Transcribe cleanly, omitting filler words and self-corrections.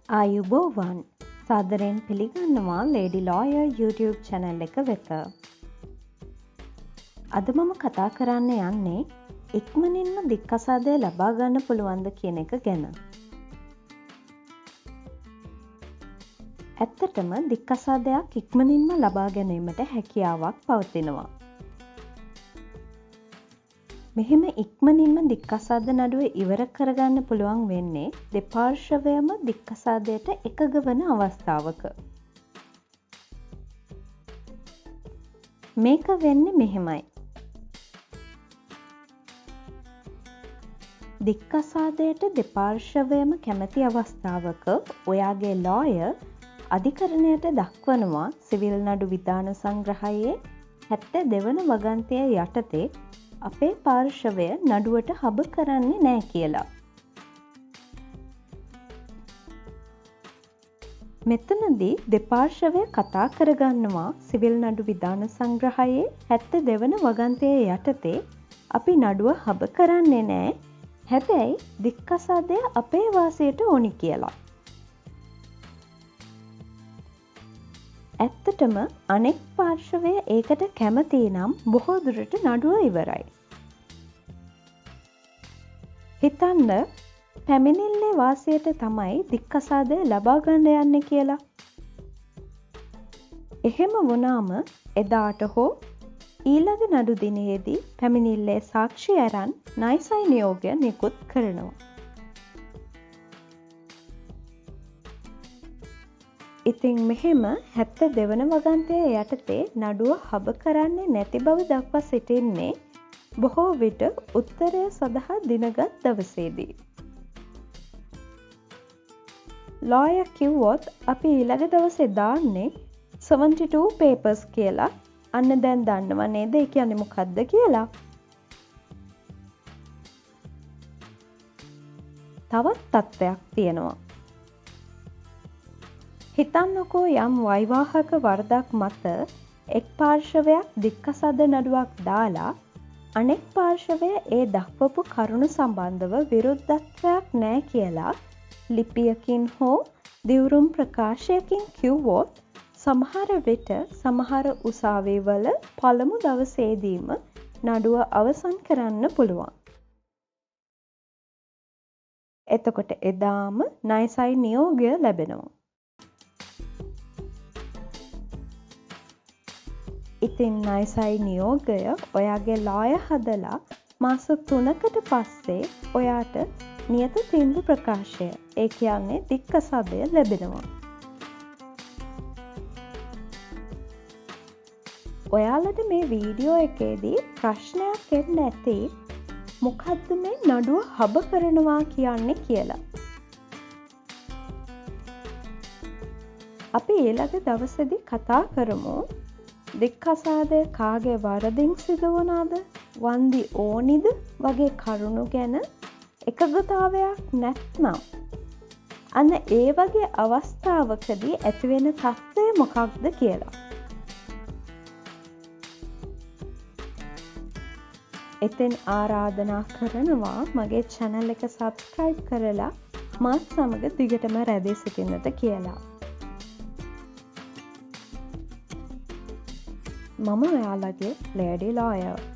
ආයුබෝවන් සාදරයෙන් පිළිගන්නවා ලේඩි ලෝයර් YouTube channel එක වෙත. අද මම කතා කරන්න යන්නේ ඉක්මනින්ම දික්කසාදය ලබා ගන්න පුළුවන්ද කියන එක ගැන. ඇත්තටම දික්කසාදයක් ඉක්මනින්ම ලබා ගැනීමට හැකියාවක් පවතිනවා. මෙහෙම ඉක්මනින්ම දික්කසාද නඩුව ඉවර කරගන්න පුළුවන් වෙන්නේ දෙපාර්ශ්වයම දික්කසාදයට එකග වන අවස්ථාවක. මේක වෙන්නේ මෙහෙමයි. දික්කසාදයට දෙපාර්ශ්වයම කැමති අවස්ථාවක ඔයාගේ ලෝයර් අධිකරණයට දක්වනවා සිවිල් නඩු විධාන සංග්‍රහයේ 72 වන වගන්තිය යටතේ අපේ පාර්ශවය නඩුවට හබ කරන්නේ නෑ කියලා. මෙතනදී දෙපාර්ශවය කතා කරගන්නවා සිවිල් නඩු විධාන සංග්‍රහයේ 72 වන වගන්තිය යටතේ අපි නඩුව හබ කරන්නේ නෑ. හැබැයි දික්කසාදය අපේ වාසියට ඕනි කියලා. ඇත්තටම අනෙක් පාර්ශවය ඒකට කැමති නම් බොහෝ දුරට නඩුව ඉවරයි. හිතන්න පැමිණිල්ලේ වාසියට තමයි දික්කසාදය ලබා ගන්න යන්නේ කියලා. එහෙම වුණාම එදාට හෝ ඊළඟ නඩු දිනයේදී පැමිණිල්ලේ සාක්ෂි අරන් ණයසයි නියෝගය නිකුත් කරනවා. ඉතින් මෙහෙම 72 වන වගන්තිය යටතේ නඩුව හබ කරන්නේ නැති බව දක්වා සිටින්නේ බොහෝ විට උත්තරය සඳහා දිනගත් දවසේදී. ලෝයර් කිව්වොත් අපි ඊළඟ දවසේ දාන්නේ 72 papers කියලා. අන්න දැන් දන්නව නේද ඒ කියන්නේ මොකක්ද කියලා? තවත් තත්ත්වයක් තියෙනවා. හිතන්නකෝ යම් වෛවාහක වරදක් මත එක් පාර්ශවයක් දික්කසාද නඩුවක් දාලා අනෙක් පාර්ශවය ඒ දක්වපු කරුණු සම්බන්ධව විරුද්ධත්වයක් නෑ කියලා ලිපියකින් හෝ දිවුරුම් ප්‍රකාශයකින් කිව්වොත් සමහර විට සමහර උසාවිවල පළමු දවසේදීම නඩුව අවසන් කරන්න පුළුවන්. එතකොට එදාම ණයසයි නියෝගය ලැබෙනවා. ඉතින් ණයසයි නියෝගය ඔයාගේ ලෝයර් හදලා මාස 3කට පස්සේ ඔයාට නියත තීන්දුව ප්‍රකාශය ඒ කියන්නේ දික්කසාදය ලැබෙනවා. ඔයාලට මේ වීඩියෝ එකේදී ප්‍රශ්නයක් එන්න ඇති මොකද්ද මේ නඩුව හබ කරනවා කියන්නේ කියලා. අපි ඊළඟ දවසේදී කතා කරමු දික්කසාදය කාගේ වරදින් සිදු වුණාද වන්දි ඕනිද වගේ කරුණු ගැන එකගතාවයක් නැත්නම් අන්න ඒ වගේ අවස්ථාවකදී ඇතිවෙන තත්ත්වය මොකක්ද කියලා. එතෙන් ආරාධනා කරනවා මගේ channel එක subscribe කරලා මාත් සමග දිගටම රැඳී සිටින්නට කියලා. මම ඔයාලගේ ලේඩි ලෝයර්.